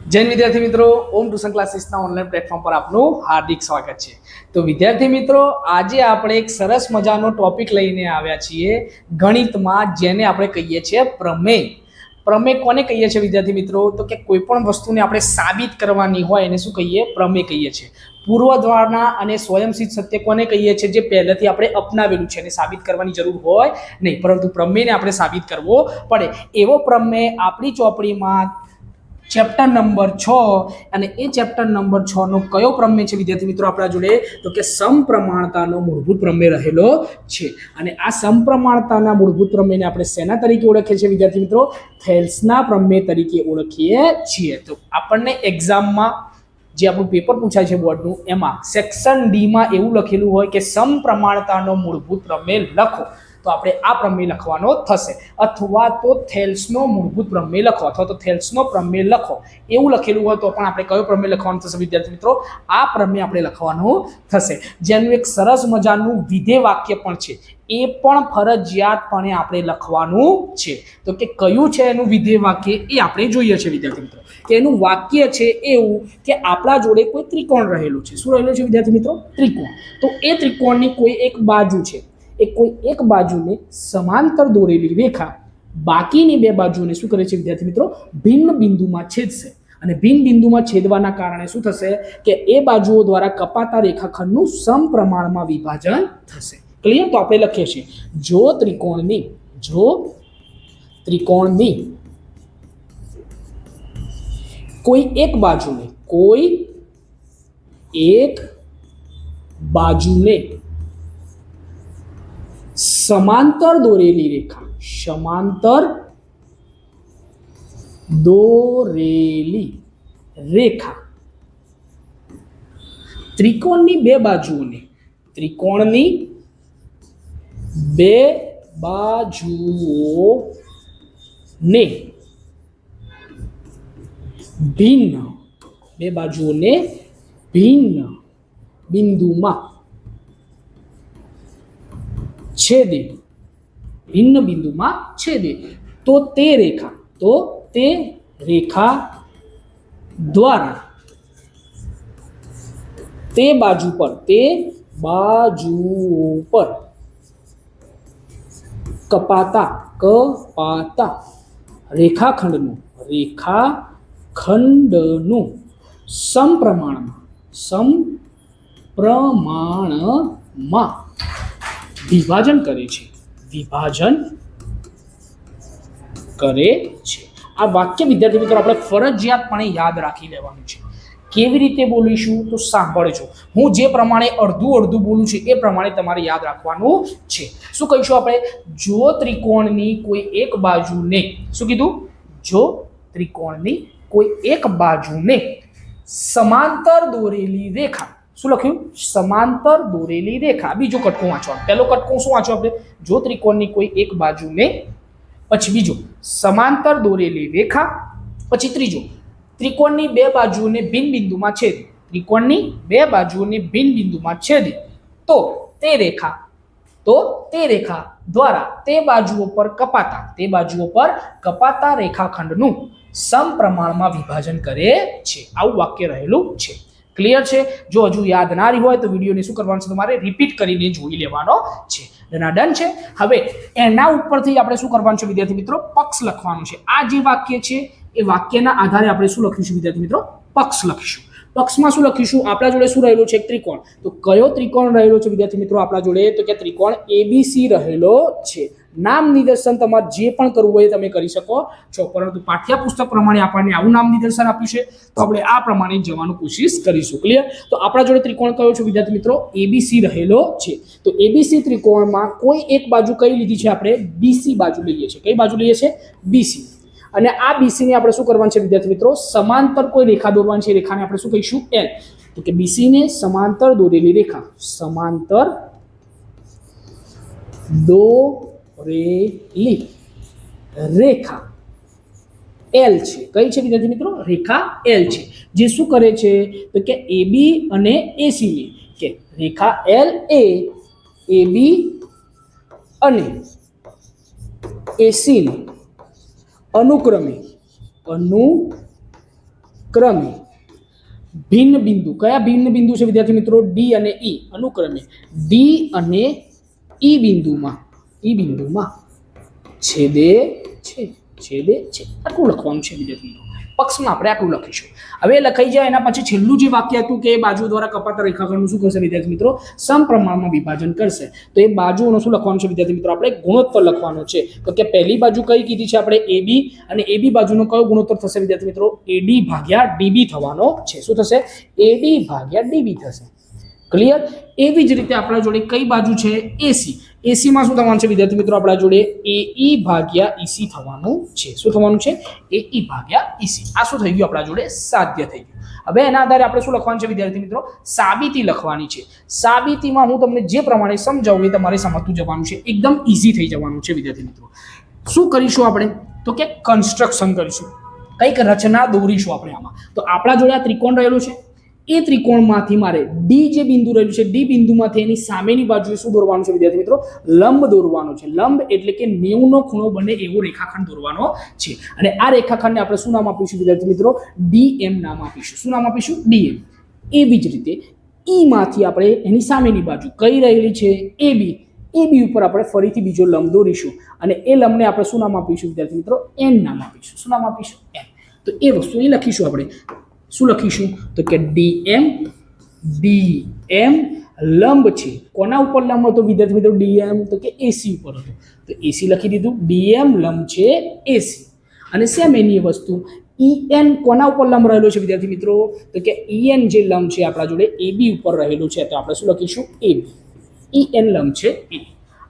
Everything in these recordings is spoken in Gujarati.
જૈન વિદ્યાર્થી મિત્રો, ઓમ ટ્યુશન ક્લાસીસના ઓનલાઈન પ્લેટફોર્મ પર આપનું હાર્દિક સ્વાગત છે। તો વિદ્યાર્થી મિત્રો, આજે આપણે એક સરસ મજાનો ટોપિક લઈને આવ્યા છીએ ગણિતમાં, જેને આપણે કહીએ છીએ પ્રમેય। પ્રમેય કોને કહીએ છીએ વિદ્યાર્થી મિત્રો? તો કે કોઈ પણ વસ્તુને આપણે સાબિત કરવાની હોય એને શું કહીએ? પ્રમેય કહીએ છીએ। પૂર્વધારણા અને સ્વયંસિદ્ધ સત્ય કોને કહીએ છીએ? જે પહેલેથી આપણે અપનાવેલું છે, એને સાબિત કરવાની જરૂર હોય નહીં, પરંતુ પ્રમેયને આપણે સાબિત કરવો પડે। એવો પ્રમેય આપણી ચોપડીમાં ચેપ્ટર નંબર 6 અને એ ચેપ્ટર નંબર 6 નો કયો પ્રમેય છે વિદ્યાર્થી મિત્રો આપણા જોડે? તો કે સમપ્રમાણતાનો મૂળભૂત પ્રમેય રહેલો છે। અને આ સમપ્રમાણતાના મૂળભૂત પ્રમેયને આપણે શેના તરીકે ઓળખીએ છીએ વિદ્યાર્થી મિત્રો? થેલ્સના પ્રમેય તરીકે ઓળખીએ છીએ। તો આપણને એક્ઝામમાં જે આપણું પેપર પૂછાય છે બોર્ડનું, એમાં સેક્શન ડી માં એવું લખેલું હોય કે સમપ્રમાણતાનો મૂળભૂત પ્રમેય લખો, તો આપણે આ પ્રમેય લખવાનો થશે। અથવા તો થેલ્સનો મૂળભૂત પ્રમેય લખો, અથવા તો થેલ્સનો પ્રમેય લખો, એવું લખેલું હોય તો પણ આપણે કયો પ્રમેય લખવાનો થશે વિદ્યાર્થી મિત્રો? આ પ્રમેય આપણે લખવાનું થશે। જેનું એક સરસ મજાનું વિધેય વાક્ય પણ છે, એ પણ ફરજિયાતપણે આપણે લખવાનું છે। તો કે કયું છે એનું વિધેય વાક્ય, એ આપણે જોઈએ છે વિદ્યાર્થી મિત્રો। કે એનું વાક્ય છે એવું કે આપણા જોડે કોઈ ત્રિકોણ રહેલું છે। શું રહેલું છે વિદ્યાર્થી મિત્રો? ત્રિકોણ। તો એ ત્રિકોણની કોઈ એક બાજુ છે, એ કોઈ એક બાજુને સમાંતર દોરેલી રેખા બાકીની બે બાજુને શું કરે છે વિદ્યાર્થી મિત્રો? ભિન્ન બિંદુમાં છેદશે। અને ભિન્ન બિંદુમાં છેદવાના કારણે શું થશે કે એ બાજુઓ દ્વારા કપાતા રેખાખંડનું સમપ્રમાણમાં વિભાજન થશે। ક્લિયર? તો આપણે લખીએ છીએ, જો ત્રિકોણની કોઈ એક બાજુને સમાંતર દોરેલી રેખા ત્રિકોણની બે બાજુઓને ભિન્ન બિંદુમાં છેદે તો તે રેખા દ્વારા તે બાજુઓ પર કપાતા રેખાખંડનું સમપ્રમાણમાં વિભાજન કરે છે। આ વાક્ય વિદ્યાર્થી મિત્રો આપણે ફરજિયાતપણે યાદ રાખી લેવાનું છે। કેવી રીતે બોલીશું? તો સાંભળજો, હું જે પ્રમાણે અડધું બોલું છું એ પ્રમાણે તમારે યાદ રાખવાનું છે। શું કહીશું આપણે? જો ત્રિકોણની કોઈ એક બાજુને, શું કીધું? જો ત્રિકોણની કોઈ એક બાજુને સમાંતર દોરેલી રેખા, શું લખ્યું? સમાંતર દોરેલી રેખા। બીજો કટકો વાંચવાનો, પહેલો કટકો શું વાંચો આપણે? જો ત્રિકોણની કોઈ એક બાજુને, પછી બીજો સમાંતર દોરેલી રેખા, પછી ત્રીજો ત્રિકોણની બે બાજુઓને ભિન્ન બિંદુમાં છેદે તો તે રેખા દ્વારા તે બાજુઓ પર કપાતા રેખાખંડનું સમપ્રમાણમાં વિભાજન કરે છે। આવું વાક્ય રહેલું છે। ક્લિયર છે? જો હજુ યાદ ના રહી હોય તો વિડીયોને શું કરવાનું છે? તમારે રિપીટ કરીને જોઈ લેવાનો છે। ડન છે? હવે એના ઉપરથી આપણે શું કરવાનું છે વિદ્યાર્થી મિત્રો? પક્ષ લખવાનું છે। આ જે વાક્ય છે એ વાક્યના આધારે આપણે શું લખીશું વિદ્યાર્થી મિત્રો? પક્ષ લખીશું। પક્ષમાં શું લખીશું? આપણા જોડે શું રહેલું છે? ત્રિકોણ। તો કયો ત્રિકોણ રહેલો છે વિદ્યાર્થી મિત્રો આપણા જોડે? તો કે ત્રિકોણ ABC રહેલો છે। નામ નિદર્શન તમારે જે પણ કરવું હોય તમે કરી શકો છો, પરંતુ પાઠ્યપુસ્તક પ્રમાણે આપણને આવું નામ નિદર્શન આપ્યું છે, તો આપણે આ પ્રમાણે જવાનું કોશિશ કરીશું। ક્લિયર? તો આપણા જોડે ત્રિકોણ કયો છે વિદ્યાર્થી મિત્રો? ABC રહેલો છે। તો ABC ત્રિકોણમાં કોઈ એક બાજુ કઈ લીધી છે આપણે? BC બાજુ લઈએ છીએ। કઈ બાજુ લઈએ છીએ? BC। અને આ BC ને આપણે શું કરવાનું છે વિદ્યાર્થી મિત્રો? સમાંતર કોઈ રેખા દોરવાની છે। રેખાને આપણે શું કહીશું? L। તો કે BC ને સમાંતર દોરેલી રેખા, L છે। કઈ છે વિદ્યાર્થી મિત્રો? રેખા L છે। જે શું કરે છે? તો કે AB અને AC ને, કે રેખા L એ AB અને AC ને અનુક્રમે ક્રમે ભિન્ન બિંદુ, કયા ભિન્ન બિંદુ છે વિદ્યાર્થી મિત્રો? ડી અને ઈ, અનુક્રમે ડી અને ઈ બિંદુમાં છેદે છે. આટલું લખવાનું છે વિદ્યાર્થી મિત્રો. પક્ષમાં આપણે આટલું લખીશું. હવે લખાઈ જાય એના પછી છેલ્લું જે વાક્ય હતું કે બાજુ દ્વારા કપાતા રેખાખંડનું શું કરશે વિદ્યાર્થી મિત્રો? સમપ્રમાણમાં વિભાજન કરશે. તો એ બાજુઓનું શું લખવાનું છે વિદ્યાર્થી મિત્રો? આપણે ગુણોત્તર લખવાનો છે. તો કે પહેલી બાજુ કઈ કીધી છે આપણે? AB, અને AB બાજુનો કયો ગુણોત્તર થશે વિદ્યાર્થી મિત્રો? AD ભાગ્યા DB થવાનો છે. શું થશે? AD ભાગ્યા DB થશે. ક્લિયર? એવી જ રીતે આપણા જોડે કઈ બાજુ છે? AC. AC માં શું થવાનું છે વિદ્યાર્થી મિત્રો? આપણા જોડે AE ભાગ્યા EC થવાનું છે. શું થવાનું છે? AE ભાગ્યા EC. આ શું થઈ ગયું આપણા જોડે? સાધ્ય થઈ ગયું. હવે એના આધારે આપણે શું લખવાનું છે વિદ્યાર્થી મિત્રો? સાબિતી લખવાની છે. સાબિતીમાં હું તમને જે પ્રમાણે સમજાવું એ તમારે સમજતું જવાનું છે. એકદમ ઈઝી થઈ જવાનું છે વિદ્યાર્થી મિત્રો. શું કરીશું આપણે? તો કે કન્સ્ટ્રક્શન કરીશું, કંઈક રચના દોરીશું આપણે આમાં. તો આપણા જોડે આ ત્રિકોણ રહેલું છે. એ ત્રિકોણમાંથી મારે ડી જે બિંદુ રહેલું છે, ડી બિંદુમાંથી એની સામેની બાજુએ શું દોરવાનું છે વિદ્યાર્થી મિત્રો? લંબ દોરવાનો છે. લંબ એટલે કે 90 નો ખૂણો બને એવો રેખાખંડ દોરવાનો છે. અને આ રેખાખંડને આપણે શું નામ આપીશું વિદ્યાર્થી મિત્રો? DM નામ આપીશું. શું નામ આપીશું? DM. એવી જ રીતે ઈ માંથી આપણે એની સામેની બાજુ કઈ રહેલી છે? AB. AB ઉપર આપણે ફરીથી બીજો લંબ દોરીશું અને એ લંબને આપણે શું નામ આપીશું વિદ્યાર્થી મિત્રો? N નામ આપીશું. શું નામ આપીશું? N. તો એ વસ્તુ અહીં લખીશું આપણે. શું લખીશું? તો કે DM લંબ છે. કોના ઉપર લંબ હતો વિદ્યાર્થી મિત્રો? DM. તો કે AC ઉપર હતો. તો AC લખી દીધું. DM લંબ છે AC. અને સેમ એની વસ્તુ EN કોના ઉપર લંબ રહેલો છે વિદ્યાર્થી મિત્રો? તો કે EN જે લંબ છે આપણા જોડે AB ઉપર રહેલું છે. તો આપણે શું લખીશું? AB. EN લંબ છે A.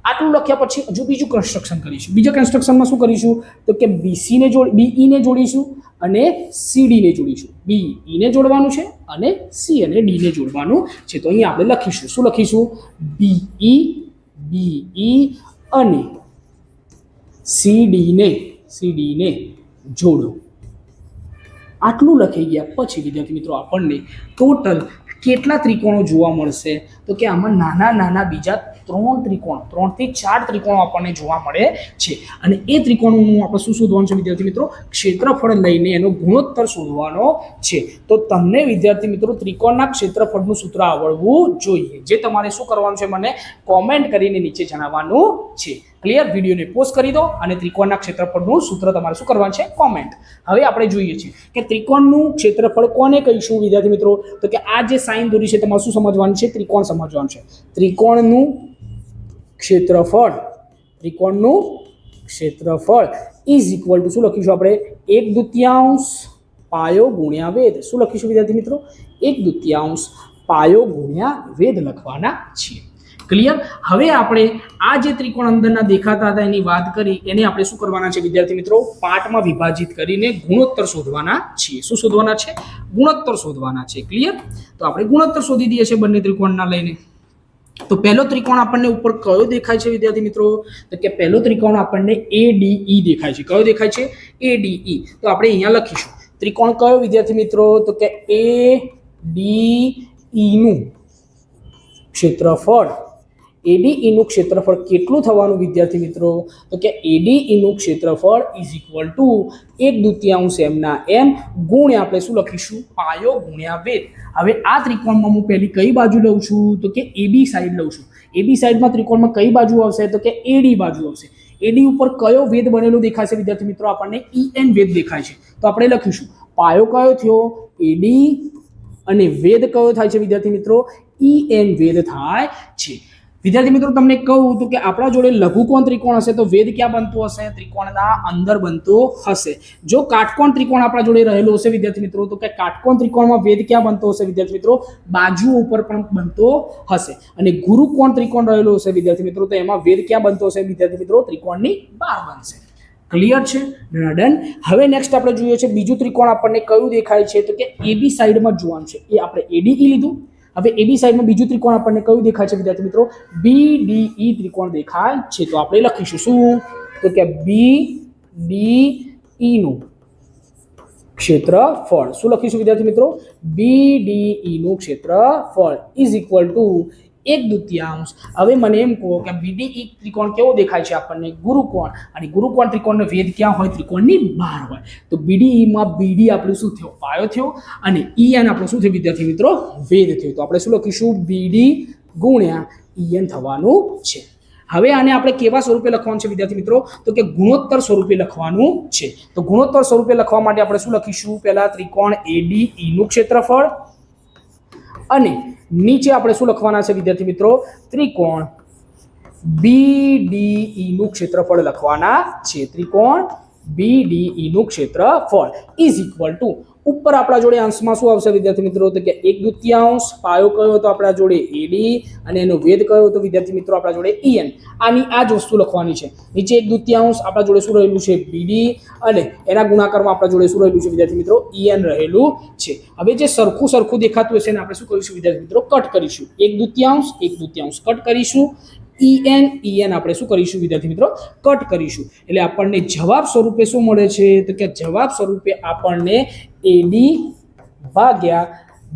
આટલું લખ્યા પછી હજુ બીજું કન્સ્ટ્રક્શન કરીશું. બીજા કન્સ્ટ્રક્શનમાં શું કરીશું? તો કે BE ને જોડીશું અને CD ને જોડીશું. BE ને જોડવાનું છે અને C અને D ને જોડવાનું છે. તો અહીં આપણે લખીશું. શું લખીશું? BE અને CD ને જોડો. આટલું લખી ગયા પછી વિદ્યાર્થી મિત્રો આપણને ટોટલ કેટલા ત્રિકોણો જોવા મળશે? તો કે આમાં નાના બીજા 3 ત્રિકોણ, 3 થી 4 ત્રિકોણો આપણને જોવા મળે છે. અને એ ત્રિકોણોનું આપણે શું શોધવાનું છે વિદ્યાર્થી મિત્રો? ક્ષેત્રફળ લઈને એનો ગુણોત્તર શોધવાનો છે. તો તમને વિદ્યાર્થી મિત્રો ત્રિકોણના ક્ષેત્રફળનું સૂત્ર આવડવું જોઈએ. જે તમારે શું કરવાનું છે મને કોમેન્ટ કરીને નીચે જણાવવાનું છે. ક્લિયર? વિડીયોને પોઝ કરી દો અને ત્રિકોણના ક્ષેત્રફળનું સૂત્ર તમારે શું કરવાનું છે? કોમેન્ટ. હવે આપણે જોઈએ છીએ કે ત્રિકોણનું ક્ષેત્રફળ કોને કહીશું વિદ્યાર્થી મિત્રો? તો કે આ જે સાઈન દોરી છે તમારે શું સમજવાનું છે? ત્રિકોણ સમજવાનું છે. ત્રિકોણનું ક્ષેત્રફળ ઇઝ ઇક્વલ ટુ શું લખીશું આપણે? 1/2 પાયો ગુણ્યા વેધ. શું લખીશું વિદ્યાર્થી મિત્રો? 1/2 પાયો ગુણ્યા વેધ લખવાના છીએ. ક્લિયર? હવે આપણે આ જે ત્રિકોણ અંદરના દેખાતા હતા એની વાત કરી, એને આપણે શું કરવાના છે વિદ્યાર્થી મિત્રો? પાર્ટમાં વિભાજિત કરીને ગુણોત્તર શોધવાના છીએ. શું શોધવાના છે? ગુણોત્તર શોધવાના છે. ક્લિયર? તો આપણે ગુણોત્તર શોધી દઈએ છીએ બંને ત્રિકોણના લઈને. તો પહેલો ત્રિકોણ આપણને ઉપર કયો દેખાય છે વિદ્યાર્થી મિત્રો? તો કે પહેલો ત્રિકોણ આપણને ADE દેખાય છે. કયો દેખાય છે? ADE. તો આપણે અહીંયા લખીશું. ત્રિકોણ કયો વિદ્યાર્થી મિત્રો? તો કે ADE નું ક્ષેત્રફળ. ADE નું ક્ષેત્રફળ કેટલું થવાનું વિદ્યાર્થી મિત્રો? તો કે ADE નું ક્ષેત્રફળ ઇઝ ઇક્વલ ટુ 1/2 m ના m ગુણ્યા આપણે શું લખીશું? પાયો ગુણ્યા વેધ. હવે આ ત્રિકોણમાં હું પહેલી કઈ બાજુ લઉં છું? તો કે AB સાઈડ લઉં છું. AB સાઈડમાં ત્રિકોણમાં કઈ બાજુ આવશે? તો કે AD બાજુ આવશે. AD ઉપર કયો વેધ બનેલો દેખાશે વિદ્યાર્થી મિત્રો? આપણને EN વેધ દેખાય છે. તો આપણે લખીશું પાયો કયો થયો? AD અને વેધ કયો થાય છે વિદ્યાર્થી મિત્રો? EN વેધ થાય છે. વિદ્યાર્થી મિત્રો તમને કહું તો કે આપણા જોડે લઘુકોણ ત્રિકોણ હશે તો વેધ ક્યાં બનતો હશે? ત્રિકોણના અંદર બનતો હશે. જો કાટકોણ ત્રિકોણ આપણા જોડે રહેલો હશે વિદ્યાર્થી મિત્રો તો કે કાટકોણ ત્રિકોણમાં વેધ ક્યાં બનતો હશે વિદ્યાર્થી મિત્રો? બાજુઓ ઉપર પણ બનતો હશે. અને ગુરુકોણ ત્રિકોણ રહેલો હશે વિદ્યાર્થી મિત્રો તો એમાં વેધ ક્યાં બનતો હશે વિદ્યાર્થી મિત્રો? ત્રિકોણની બહાર બનશે. ક્લિયર છે? ડન. હવે નેક્સ્ટ આપણે જોઈએ છે બીજું ત્રિકોણ આપણને કયું દેખાય છે? તો કે AB સાઈડમાં જોવાનું છે. એ આપણે ADE લીધું. હવે AB સાઈડમાં બીજું ત્રિકોણ આપણને કયું દેખાય છે વિદ્યાર્થી મિત્રો? BDE ત્રિકોણ દેખાય છે. તો આપણે લખીશું શું? તો કે BDE નું ક્ષેત્રફળ. શું લખીશું વિદ્યાર્થી મિત્રો? BDE નું ક્ષેત્રફળ ઇઝ ઇક્વલ ટુ 1/2. હવે મને એમ કહો કે BDE ત્રિકોણ કેવો દેખાય છે આપણને? ગુરુકોણ. અને ગુરુકોણ ત્રિકોણનો વેધ ક્યાં હોય? ત્રિકોણની બહાર હોય. તો BDE માં BD આપણું શું થયો? પાયો થયો. અને EN આપણું શું થયું વિદ્યાર્થી મિત્રો? વેધ થયો. તો આપણે શું લખીશું? BD ગુણ્યા EN થવાનું છે. હવે આને આપણે કેવા સ્વરૂપે લખવાનું છે વિદ્યાર્થી મિત્રો? તો કે ગુણોત્તર સ્વરૂપે લખવાનું છે. તો ગુણોત્તર સ્વરૂપે લખવા માટે આપણે શું લખીશું? પહેલા ત્રિકોણ ADE નું ક્ષેત્રફળ અને નીચે આપણે શું લખવાના છે વિદ્યાર્થી મિત્રો? ત્રિકોણ BDE નું ક્ષેત્રફળ લખવાના છે. ત્રિકોણ BDE નું ક્ષેત્રફળ ઇઝ ઇક્વલ ટુ ઉપર આપણા જોડે અંશમાં શું આવશે વિદ્યાર્થી મિત્રો? તો કે 1/2. પાયો કયો તો આપણા જોડે AD અને એનો વેધ કયો તો વિદ્યાર્થી મિત્રો આપણા જોડે EN. આની આ જ વસ્તુ લખવાની છે. નીચે 1/2 આપણા જોડે શું રહેલું છે? BD અને એના ગુણાકારમાં આપણા જોડે શું રહેલું છે વિદ્યાર્થી મિત્રો? EN રહેલું છે. હવે જે સરખું દેખાતું હશે ને આપણે શું કરીશું વિદ્યાર્થી મિત્રો? કટ કરીશું. 1/2 કટ કરીશું. EN આપણે શું કરીશું વિદ્યાર્થી મિત્રો? કટ કરીશું. એટલે આપણને જવાબ સ્વરૂપે શું મળે છે? તો કે જવાબ સ્વરૂપે આપણને AD ભાગ્યા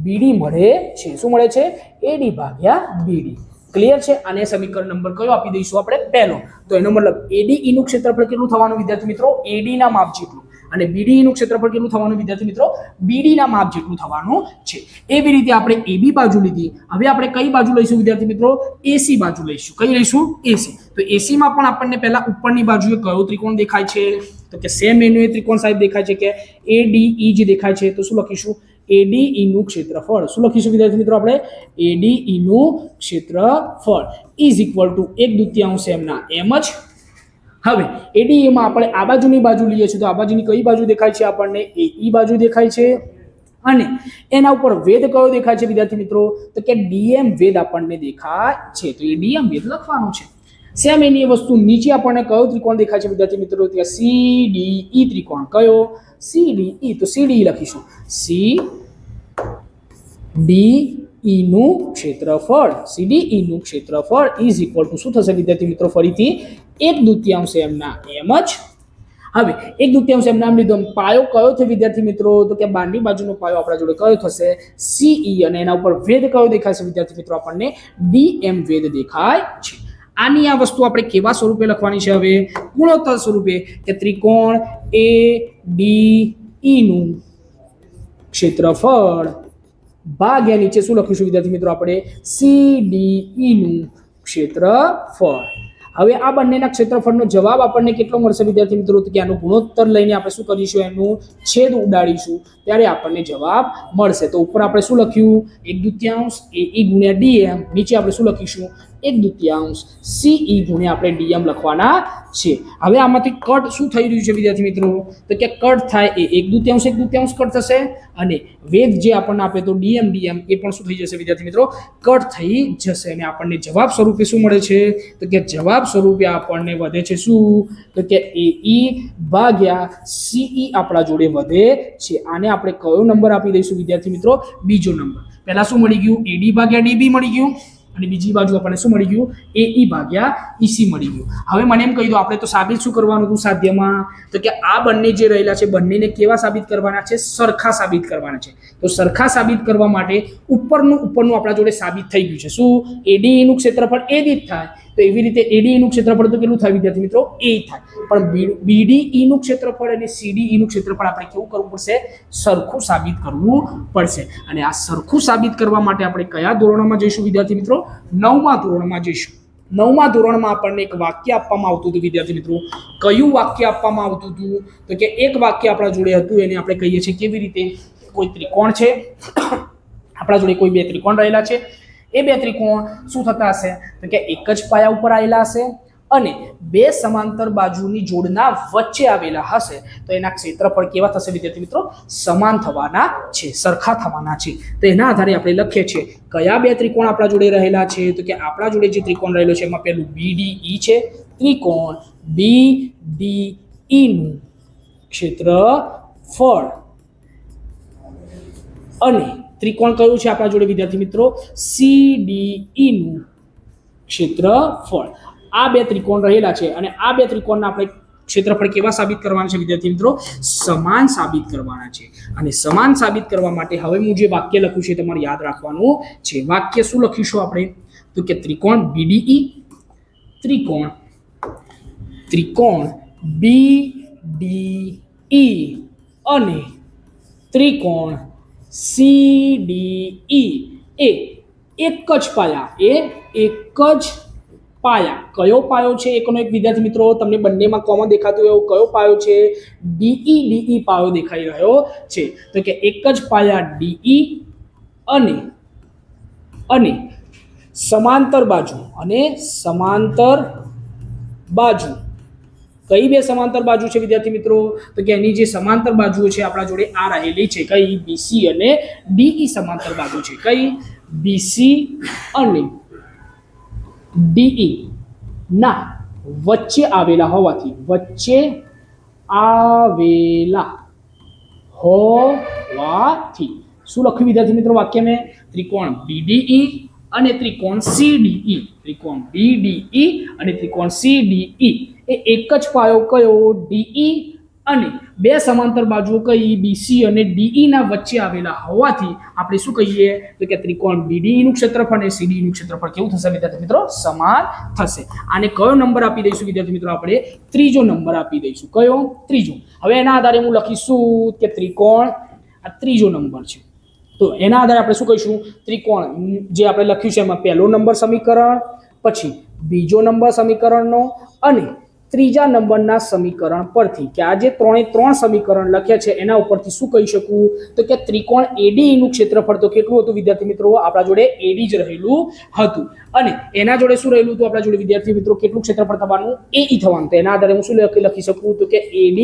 BD મળે છે. શું મળે છે? AD ભાગ્યા BD. ક્લિયર છે? આને સમીકરણ નંબર કયો આપી દઈશું આપણે? પહેલો. તો એનો મતલબ ADE નું ક્ષેત્રફળ કેટલું થવાનું વિદ્યાર્થી મિત્રો? AD ના માપ જેટલું. અને BDE નું ક્ષેત્રફળ કેટલું થવાનું વિદ્યાર્થી મિત્રો? BD ના માપ જેટલું થવાનું છે. એવી રીતે આપણે AB બાજુ લીધી. હવે આપણે કઈ બાજુ લઈશું વિદ્યાર્થી મિત્રો? AC બાજુ લઈશું. કઈ લઈશું? AC. તો AC માં પણ આપણને પહેલા ઉપરની બાજુએ કયો ત્રિકોણ દેખાય છે? તો કે સેમ એનું એ ત્રિકોણ સાહેબ દેખાય છે કે ADE જે દેખાય છે. તો શું લખીશું? ADE નું ક્ષેત્રફળ. શું લખીશું વિદ્યાર્થી મિત્રો આપણે? ADE નું ક્ષેત્રફળ ઇઝ ઇક્વલ ટુ 1/2 એમના એમ જ. હવે ADE માં આપણે આ બાજુની બાજુ લઈએ છીએ. તો આ બાજુની કઈ બાજુ દેખાય છે આપણને? AE બાજુ દેખાય છે. અને એના ઉપર વેધ કયો દેખાય છે વિદ્યાર્થી મિત્રો? તો કે DM વેધ આપણને દેખાય છે. તો એ DM વેધ લખવાનું છે. સેમ એની વસ્તુ નીચે આપણને કયો ત્રિકોણ દેખાય છે વિદ્યાર્થી મિત્રો? તો CDE ત્રિકોણ. કયો? CDE. તો CDE લખીશું. CDE નું ક્ષેત્રફળ. CDE નું ક્ષેત્રફળ ઇઝ ઇક્વલ ટુ શું થશે વિદ્યાર્થી મિત્રો? ફરીથી 1/2 એમના એમ જ. હવે 1/2 એમ નામ લીધો. પાયો કયો છે વિદ્યાર્થી મિત્રો? તો કે બારની બાજુનો પાયો આપણા જોડે કયો થશે? CE. અને એના ઉપર વેધ કયો દેખાય છે વિદ્યાર્થી મિત્રો? આપણને DM વેધ દેખાય છે. આની આ વસ્તુ આપણે કેવા સ્વરૂપે લખવાની છે? હવે ગુણોત્તર સ્વરૂપે કે ત્રિકોણ ADE નું ક્ષેત્રફળ ભાગ્યા નીચે શું લખીશું વિદ્યાર્થી મિત્રો? આપણે CDE નું ક્ષેત્રફળ. હવે આ બંનેના ક્ષેત્રફળનો જવાબ આપણને કેટલો મળશે વિદ્યાર્થી મિત્રો? તો કે આનો ગુણોત્તર લઈને આપણે શું કરીશું? એનું છેદ ઉડાડીશું ત્યારે આપણને જવાબ મળશે. તો ઉપર આપણે શું લખ્યું? 1/2 AE ગુણ્યા DM. નીચે આપણે શું લખીશું? 1/2 CE ગુણ્યા આપણે DM લખવાના છે. હવે આમાંથી કટ શું થઈ રહ્યું છે વિદ્યાર્થી મિત્રો? તો કે કટ થાય એ 1/2 કટ થશે અને વેધ જે આપણને આપે તો DM એ પણ શું થઈ જશે વિદ્યાર્થી મિત્રો? કટ થઈ જશે. અને આપણને જવાબ સ્વરૂપે શું મળે છે? તો કે જવાબ સ્વરૂપે આપણને વધે છે શું? તો કે AE ભાગ્યા CE આપણા જોડે વધે છે. આને આપણે કયો નંબર આપી દઈશું વિદ્યાર્થી મિત્રો? બીજો નંબર. પહેલા શું મળી ગયું? AD ભાગ્યા DB મળી ગયું. અને બીજી બાજુ આપણને શું મળી ગયું? AE ભાગ્યા EC મળી ગયું. હવે મને એમ કહી દો, આપણે તો સાબિત શું કરવાનું હતું સાધ્યમાં? તો કે આ બંને જે રહેલા છે બંનેને કેવા સાબિત કરવાના છે? સરખા સાબિત કરવાના છે. તો સરખા સાબિત કરવા માટે ઉપરનું આપણા જોડે સાબિત થઈ ગયું છે. શું? ADE નું ક્ષેત્રફળ એ જ થાય. તો એવી રીતે ADE નું ક્ષેત્રફળ તો કેટલું થાય વિદ્યાર્થી મિત્રો? એ થાય. પણ BDE નું ક્ષેત્રફળ અને CDE નું ક્ષેત્રફળ આપણે કેવું કરવું પડશે? સરખું સાબિત કરવું પડશે. અને આ સરખું સાબિત કરવા માટે આપણે કયા ધોરણમાં જઈશું વિદ્યાર્થી મિત્રો? 9મા ધોરણમાં જઈશું. 9મા ધોરણમાં આપણને એક વાક્ય આપવામાં આવતું હતું વિદ્યાર્થી મિત્રો. કયું વાક્ય આપવામાં આવતું હતું? તો કે એક વાક્ય આપણા જોડે હતું. એને આપણે કહીએ છીએ કેવી રીતે? કોઈ ત્રિકોણ છે, આપણા જોડે કોઈ બે ત્રિકોણ રહેલા છે. એ બે ત્રિકોણ શું થતા હશે? તો કે એક જ પાયા ઉપર આવેલા હશે અને બે સમાંતર બાજુની જોડના વચ્ચે આવેલા હશે. તો એના ક્ષેત્રફળ કેવા થશે વિદ્યાર્થી મિત્રો? સમાન થવાના છે, સરખા થવાના છે. તો એના આધારે આપણે લખીએ છીએ કયા બે ત્રિકોણ આપણા જોડે રહેલા છે. તો કે આપણા જોડે જે ત્રિકોણ રહેલો છે એમાં પહેલું BDE છે. ત્રિકોણ BDE નું ક્ષેત્રફળ અને ત્રિકોણ કયું છે આપણા જોડે વિદ્યાર્થી મિત્રો? CDE નું ક્ષેત્રફળ. આ બે ત્રિકોણ રહેલા છે અને આ બે ત્રિકોણના આપણે ક્ષેત્રફળ કેવા સાબિત કરવાના છે વિદ્યાર્થી મિત્રો? સમાન સાબિત કરવાના છે. અને સમાન સાબિત કરવા માટે હવે હું જે વાક્ય લખ્યું છે તમારે યાદ રાખવાનું છે. વાક્ય શું લખીશું આપણે? તો કે ત્રિકોણ BDE, ત્રિકોણ BDE અને ત્રિકોણ CDE એ એક જ પાયા કયો પાયો છે એકનો એક વિદ્યાર્થી મિત્રો તમને બંનેમાં કોમન દેખાતું એવો કયો પાયો છે DE પાયો દેખાઈ રહ્યો છે તો કે એક જ પાયા DE અને સમાંતર બાજુ કઈ બે સમાંતર બાજુ છે વિદ્યાર્થી મિત્રો તો કે એની જે સમાંતર બાજુઓ છે આપણા જોડે આ રહેલી છે કઈ BC અને DE સમાંતર બાજુ છે કઈ BC અને DE ના વચ્ચે આવેલા હોવાથી શું લખ્યું વિદ્યાર્થી મિત્રો વાક્ય મેં ત્રિકોણ BDE અને ત્રિકોણ CDE અને ત્રિકોણ CDE એ એક જ પાયો કયો DE અને બે સમાંતર બાજુઓ કઈ BC અને DE ના વચ્ચે આવેલા હોવાથી આપણે શું કહીએ તો કે ત્રિકોણ BDE નું ક્ષેત્રફળ અને CDE નું ક્ષેત્રફળ કેવું થશે વિદ્યાર્થી મિત્રો સમાન થશે આને કયો નંબર આપી દઈશું વિદ્યાર્થી મિત્રો આપણે ત્રીજો નંબર આપી દઈશું કયો ત્રીજો હવે એના આધારે હું લખીશું કે ત્રિકોણ આ ત્રીજો નંબર છે તો એના આધારે આપણે શું કહીશું ત્રિકોણ જે આપણે લખ્યું છે એમાં પહેલો નંબર સમીકરણ પછી બીજો નંબર સમીકરણનો અને ત્રીજા નંબરના સમીકરણ પરથી કે આ જે ત્રણ સમીકરણ લખ્યા છે એના ઉપરથી શું કહી શકું તો કે ત્રિકોણ ADE નું ક્ષેત્રફળ તો કેટલું હતું વિદ્યાર્થી મિત્રો આપણા જોડે AD જ રહેલું હતું અને એના જોડે શું રહેલું હતું આપણા જોડે વિદ્યાર્થી મિત્રો કેટલું ક્ષેત્રફળ થવાનું AE થવાનું તો એના આધારે હું શું લખી શકું તો કે AD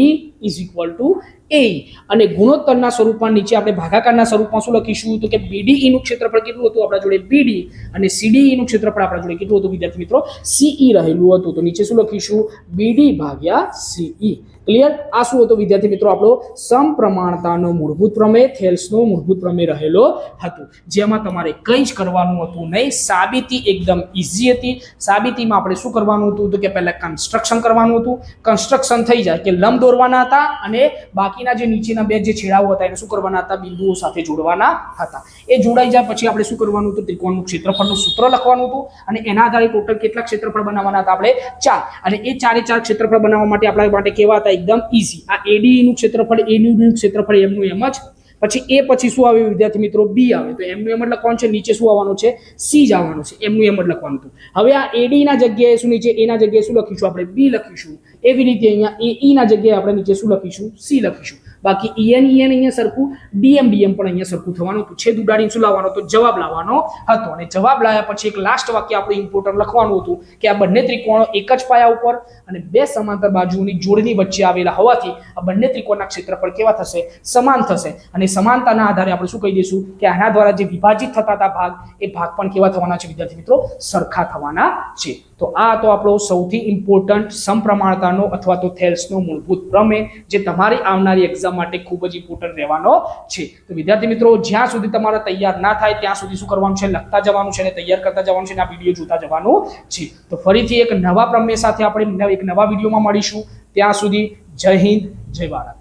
AE અને ગુણોત્તરના સ્વરૂપમાં નીચે આપણે ભાગાકારના સ્વરૂપમાં શું લખીશું તો કે BDE નું ક્ષેત્રફળ કેટલું હતું આપણા જોડે BD અને CDE નું ક્ષેત્રફળ આપણા જોડે કેટલું હતું વિદ્યાર્થી મિત્રો CE રહેલું હતું તો નીચે શું લખીશું BD ભાગ્યા CE ક્લિયર આ શું હતો વિદ્યાર્થી મિત્રો આપણો સમપ્રમાણતાનો મૂળભૂત પ્રમેય થેલ્સનો મૂળભૂત પ્રમેય રહેલો હતો જેમાં તમારે કંઈ જ કરવાનું હતું નહીં સાબિતી એકદમ ઈઝી હતી સાબિતીમાં આપણે શું કરવાનું હતું તો કે પહેલા કન્સ્ટ્રક્શન કરવાનું હતું કન્સ્ટ્રક્શન થઈ જાય કે લંબ દોરવાના હતા અને બાકીના જે નીચેના બે જે છેડાઓ હતા એને શું કરવાના હતા બિંદુઓ સાથે જોડવાના હતા એ જોડાઈ જાય પછી આપણે શું કરવાનું હતું ત્રિકોણનું ક્ષેત્રફળનું સૂત્ર લખવાનું હતું અને એના આધારે ટોટલ કેટલા ક્ષેત્રફળ બનાવવાના હતા આપણે 4 અને એ 4 ક્ષેત્રફળ બનાવવા માટે આપણા માટે કેવા હતા एकदम इजी आ ADE નું ક્ષેત્રફળ A નું ક્ષેત્રફળ M નું એમ જ પછી શું આવે વિદ્યાર્થી મિત્રો B આવે તો M નું એમ જ લખવાનું છે નીચે શું આવવાનું છે C જ આવવાનું છે M નું એમ જ લખવાનું હતું હવે આ AD ના જગ્યાએ શું નીચે A ના જગ્યાએ શું લખીશું આપણે B લખીશું એવી રીતે અહીંયા AE ના જગ્યાએ આપણે નીચે શું લખીશું C લખીશું બાકી EN અહીંયા સરખું DM પણ અહીંયા સરખું થવાનું હતું છેદ ઉડાડીને શું લાવવાનો તો જવાબ લાવવાનો હતો અને જવાબ લાવ્યા પછી એક લાસ્ટ વાક્ય આપણે ઇમ્પોર્ટન્ટ લખવાનું હતું કે આ બંને ત્રિકોણો એક જ પાયા ઉપર અને બે સમાંતર બાજુઓની જોડની વચ્ચે આવેલા હોવાથી આ બંને ત્રિકોણના ક્ષેત્રફળ કેવા થશે સમાન થશે અને સમાનતાના આધારે આપણે શું કહી દઈશું કે આના દ્વારા જે વિભાજિત થતા હતા ભાગ એ ભાગ પણ કેવા થવાના છે વિદ્યાર્થી મિત્રો સરખા થવાના છે તો આ તો આપણો સૌથી ઇમ્પોર્ટન્ટ સમપ્રમાણતાનો અથવા તો થેલ્સનો મૂળભૂત પ્રમેય જે તમારી આવનારી એક્ઝામ માટે ખૂબ જ ઇમ્પોર્ટન્ટ રહેવાનો છે તો વિદ્યાર્થી મિત્રો જ્યાં સુધી તમારા તૈયાર ના થાય ત્યાં સુધી શું કરવાનું છે લખતા જવાનું છે અને તૈયાર કરતા જવાનું છે અને આ વિડીયો જોતા જવાનું છે તો ફરીથી એક નવા પ્રમેય સાથે આપણે એક નવા વિડીયોમાં મળીશું ત્યાં સુધી જય હિન્દ જય ભારત